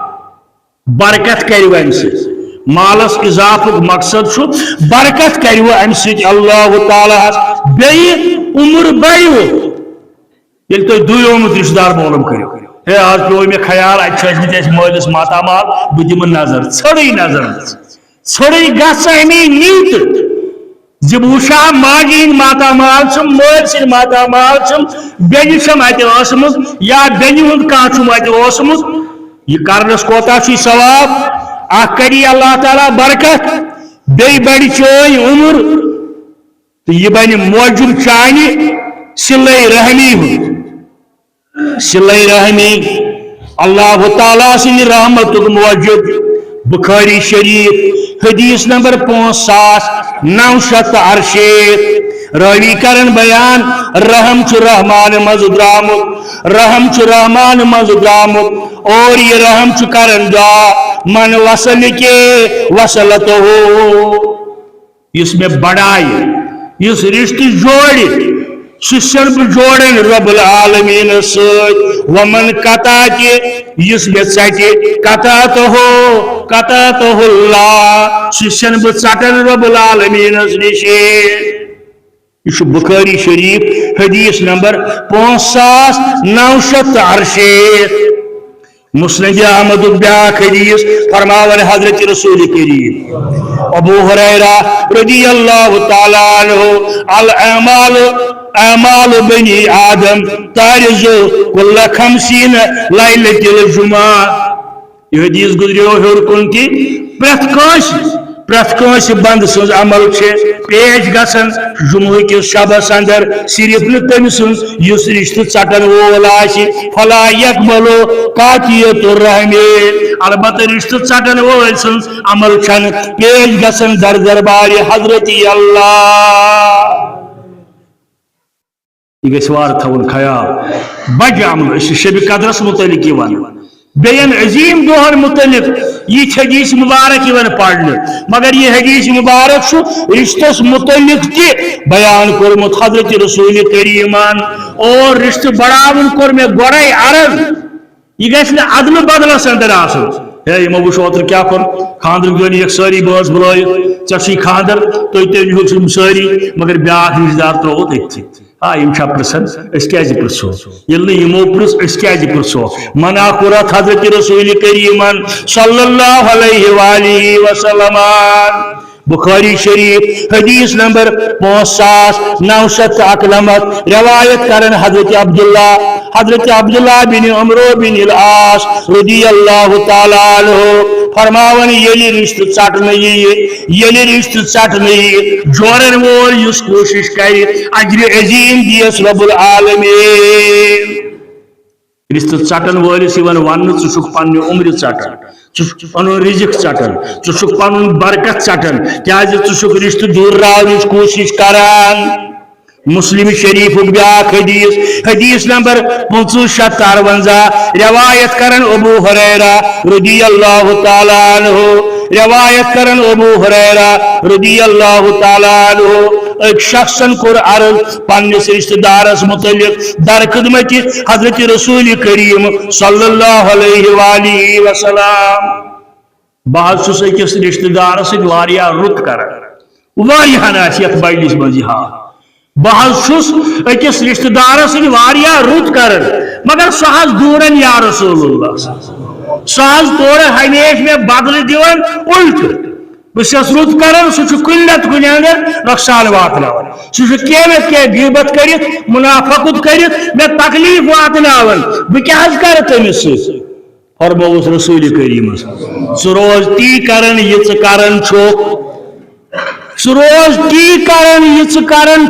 برکت کرو ام سند مالس اضاف مقصد برکت کرو ام سند اللہ تعالیٰ بی عمر بڑو یل تھی دویومت رشتہ دار معلوم کرو ہے آج پیو مے خیال اتنے مالس ماتامال بہ دم نظر ژھڑی نظر ژھڑی گژھ امی نیت جب وشا ماجی ہند ماتامال مول سند ماتامال بین ات یا بین ہند کھانا ات یہ کرنس کوتا ثواب اخ کری اللہ تعالیٰ برکت بی بڑ چون عمر تو یہ بن موجب چانہ صلہ رحمی ہند صلہ رحمی اللہ تعالیٰ سند رحمت موجب بخاری شریف حدیث نمبر 5968 راوی کرن بیان رحم رحمان مز درامت رحم رحمان مز درامت اور یہ رحم کرن دعا من وصل کے وصلت ہو اس میں بڑائی اس رشتہ جوڑ سرب جوڑن رب العالمین ست ومن قطع کے اس میں ٹھٹہ قطع تو اللہ سن بہ ٹٹن رب العالمین نش یہ بخاری شریف حدیث نمبر 5968 مسند احمد بیاکھ حدیث فرماون حضرت رسول کریم ابو ہریرہ رضی اللہ تعالی عنہ اعمال بنی آدم تارز کل 50 لیلۃ الجمعہ یہ حدیث گزریو ہر کن کی پرت کنس بند سن عمل پیش گسن جمعہ کس شبس اندر صرف نا تم سن اس رشتہ ٹٹن وول فلا یقبلو قاطعۃ الرحم البتہ رشتہ ٹٹن وول سن عمل چھن پیش گسن در دربار حضرت اللہ یہ گھس وار تھون خیال بڑ عمل شب قدرس متعلق بین عظیم دہن متعلق یہ حدیث مبارک پڑھنے مگر یہ حدیث مبارک رشتس متعلق تہ بیان کورمت حضرت رسول کریمان اور رشتہ بڑھاون کور میں گوڑے عرض یہ گھس نا عدل بدلس اندر آسن ہے یہ وچ اوتر کیا کور خاندر گئی ساری باس بلائت ٹھیک خاندر تھی ساری مگر بیاکھ رشتہ دار تروت اتھی پرسن پرسو یمو پرس پرسو منع کورت حضرت رسول کریم صلی اللہ علیہ وآلہ وسلم بخاری شریف حدیث نمبر 5991 روایت کرن حضرت عبداللہ بن عمرو بن العاص رضی اللہ تعالی عنہ فرماون یلی رشتہ ٹٹن جورن وول اس کوشش کر اجر عظیم دیس رب العالمین رشتہ ٹٹن ولس ون ٹھک پنہ عمر ٹٹن پن رزق ٹٹن ٹھک پن برکت ٹٹن کیاز ٹھک رشتہ دور راونچ کوشش کران مسلم شریف بیاکھ حدیث نمبر 553 روایت کرن ابو ہریرہ رضی اللہ تعالی عنہ روایت کرن ابو ہریرہ رضی اللہ تعالی عنہ ایک شخصن کور عرض پنس رشتہ دارس متعلق در خدمت حضرت رسول کریم صلی اللہ علیہ وآلہ وسلم بعض اکس رشتہ دارس واریاہ رت کران واریاہن یت بائلس مز بہت اکس رشتہ دارس واریاہ رت کران مگر سہ دورن یا رسول اللہ سہ تورے ہمیشہ میں بدل دیوان الٹ بس رت کران سہ کن نت کن اندر نقصان واتناون سہ کیمت کی غیبت کرت منافقت کرت میں تکلیف واتناون بہ کیا کر تمس فرموس رسول کریم سہ روز تی کران یہ کران چھوک سہ روز تی کران یہ کران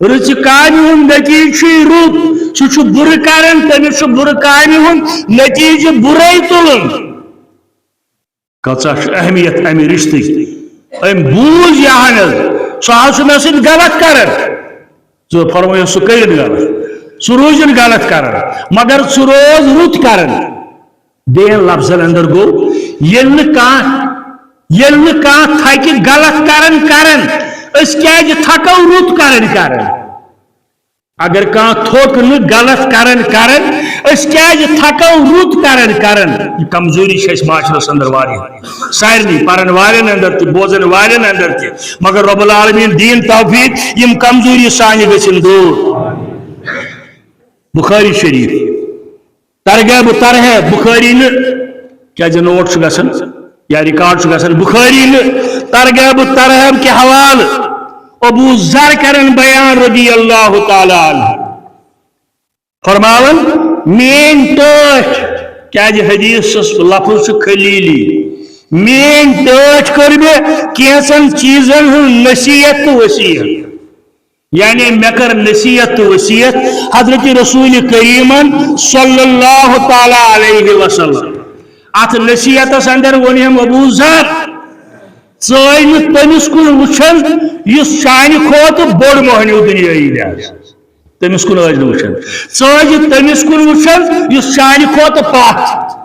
رچ کامہ ہند نتیجہ رت سہ بر کران تمس بر کامہ ہند نتیجہ برے تلن کچا اہمیت امہ رشتہ ام بوز یہ سہ مے سۭتۍ غلط کران ژٕ فرمٲیو سہ کٔرِتھ غلط سہ روزن غلط کران مگر سہ روز رت کران دین لفظن اندر گو ییٚلہِ نہٕ کانٛہہ تھکہِ غلط کران أسۍ کیازِ تھکو رُت کران اگر کانٛہہ تھوٚک نہٕ غلط کران أسۍ کیازِ تھکو رُت کران یہ کمزوری چھِ اَسہِ معاشرس اندر واریاہ سارنٕے پرن والٮ۪ن اندر تہِ بوزن والٮ۪ن اندر تہِ مگر رب العالمین دین توفیق یم کمزوری سانہِ گژھن دوٗر بخاری شریف ترغیب ترہیب بخاری کیا نوٹ گژھان یا ریکارڈ گژھان بخاری ترغیب ترہیب کے حوالہ ابو ذر کرن بیان رضی اللہ تعالی عنہ فرماون مین ٹاٹھ کیا حدیث لفظ خلیلی مین ٹاٹھ کر میں کینسن چیزن ہن نصیحت تو وصیت یعنی میں کر نصیحت تو وصیت حضرت رسول کریمن صلی اللہ تعالی علیہ وسلم ات نصیحت اندر ونیم ابو ذر ژٕ تمس کن وچھن اس شان کھوت بوڑ موہنیو دنیائی لحاظ تمس کن وچھن ژٕ تمس کن وچھن اس شان کھوت پتھ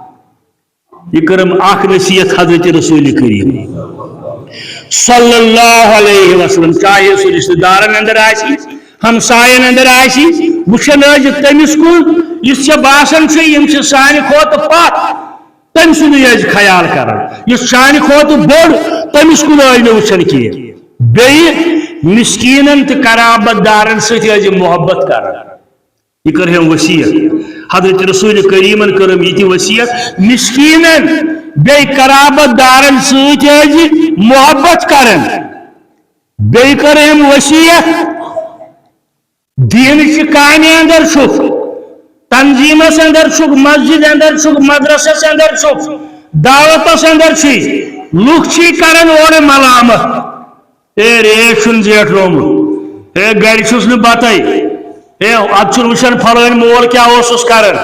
یہ کرم اخ نصیحت حضرت رسول کریم صلی اللہ علیہ وسلم چاہے سہ رشتہ دارن اندر آسی ہمسائن اندر آسی وچھن تمس کن اس باسان یم سان کھوت پتھ تم سن خیال کران اس شان کھوت بوڑ تمس کن وچھن کی مسکینن تو قرابت دارن ست محبت کران یہ کرم وصیت حضرت رسول کریمن کرم یہ وصیت مسکینن بی قرابت دارن ست محبت کران بی کرم وصیت دین چہ کامہ اندر چھک تنظیمس اندر چھک مسجد اندر چھک مدرسس اندر چھک دعوتس اندر چھ لوگ چھ کران اور ملامت اے ریٹ چھن زیٹھ رومت اے گھر چھس نہ بتائی اے ات چھن وچھان فلٲنۍ مول کیا اوسُس کران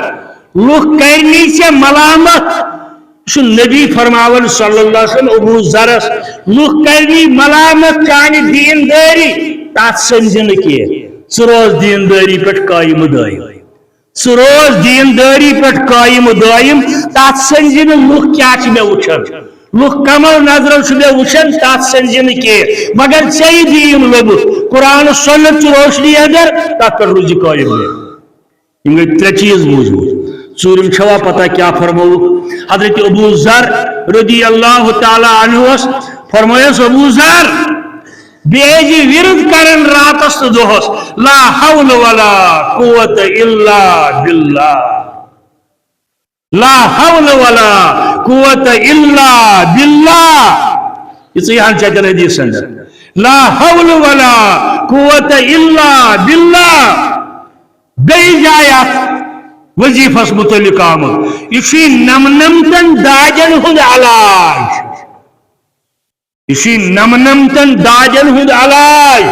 لوگ کرنی ژےٚ ملامت چھ نبی فرماون صلی اللہ علیہ وسلم ابو ذرس لوگ کرنی ملامت چانہ دینداری تات سمجھ نہ کینٛہہ ژٕ روز دینداری پٮ۪ٹھ قٲیِم دٲیِم ژٕ روز دینداری پٮ۪ٹھ قٲیِم دٲیِم تات سمجھ نہ لوگ کیا چھ مےٚ وٕچھان لوگ کمل نظر چھ مےٚ وٕچھان تات سمجھ نہ کینٛہہ مگر ژےٚ دین لوٚبُتھ قرآن سنت چہ روشنی اندر تات پٮ۪ٹھ روزِ قٲیِم یم گٔے ترٛےٚ چیٖز بوٗزمٕتۍ ژوٗرِم چھوا پتہ کیا فرمووُکھ حضرت ابو ذر رضی اللہ تعالی عنہ فرمایس ابو ذر بیجی ورد کرن راتس تو دہس لا حول ولا قوت الا باللہ لا حول ولا قوت الا باللہ یہ یہاں چکر حدیث اندر لا حول ولا قوت الا باللہ بی جایت وظیفس متعلق آمد یہ نمنمتن داجن ہند علاج یہ نمنمتن داجن ہند علاج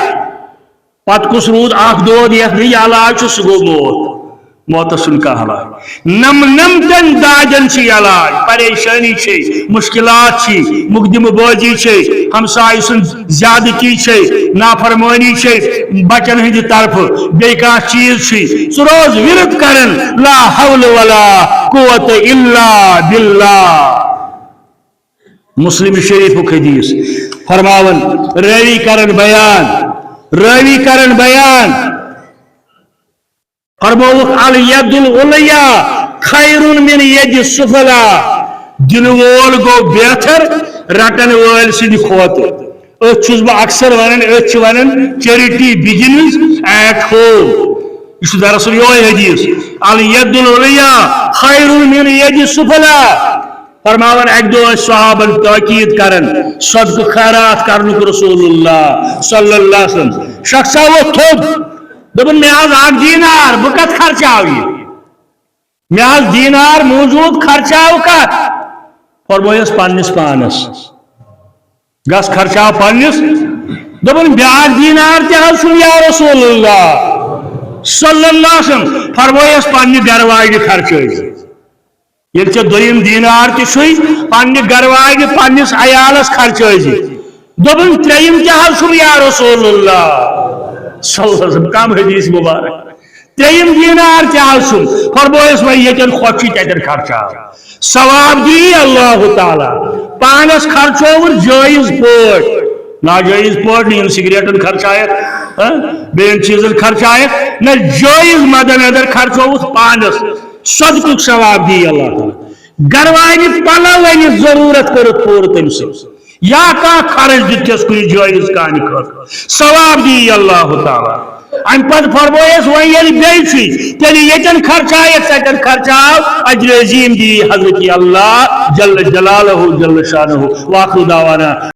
پت کس رود اخ دود یہ علاج سہ گو موت موت سن کا علاج نمنمتن داجن چھ علاج پریشانی چھ مشکلات چھ مقدم بازی چھ ہمسائے سن زیادتی چھ نافرمانی چھ بچن ہند طرف بی کان چیز چھ سہ روز ورد کرن لا حول ولا قوت الا باللہ مسلم شریف حدیث فرماون راوی کرن بیان فرموک الید العلیا خیر من ید السفلا دن وول گو بہتر رٹن وول سند کھوت اتھ بہ اکثر ونان چیریٹی بگنز ایٹ ہوم یہ دراصل یہ حدیث الید العلیا خیر من ید السفلا فرماون ایک دو صحابن تاکید کرن صدق خیرات کرنک رسول اللہ صلی اللہ علیہ وسلم شخصا وہ تھوب دبن میں آز آگ دینار بکت خرچاو یہ میں آز دینار موجود خرچاو کت فرمویس پانس پانس گس خرچا پنس دپن بیاکھ دینار تہ حظ چھُم یا رسول اللہ صلی اللہ علیہ وسلم فرمویس پنہ گھر واجنہ خرچٲیزِ ییٚلہِ ژےٚ دوٚیِم دیٖنار تہِ چھُے پننہِ گھر واجنہِ پننِس عیالس خرچٲیزِ دوٚپُن ترٛیٚیِم تہِ حظ چھُم یا رسول اللہ صلی اللہ علیہ وسلم کم حدیث مبارک ترٛیٚیِم دیٖنار تہِ حظ چھُم فرمویس وۄنۍ ییٚتٮ۪ن خۄش چھُے تتٮ۪ن خرچاو ثواب دی اللہ تعالیٰ پانس خرچووُن جٲیز پٲٹھۍ ناجٲیز پٲٹھۍ نہٕ یِم سگریٹن خرچایت بیٚیَن چیٖزن خرچایت نہ جٲیز مد نظر خرچووُتھ پانس صدقُک ثواب دی اللہ تعالیٰ گھر واجنہِ پلو أنِتھ ضروٗرت کٔرِتھ پوٗرٕ تٔمۍ سٕنٛز یا کانٛہہ خرچ دِتِس کُنہِ جٲیز کامہِ خٲطرٕ ثواب دی اللہ تعالیٰ امہ پتہٕ فرمویس وۄنۍ ییٚلہِ بیٚیہِ چھُے تیٚلہِ ییٚتٮ۪ن خرچایت تتٮ۪ن خرچاو اجر عظیٖم دی حضرت اللہ جل جلالہ جل شانہ واخر دعوانا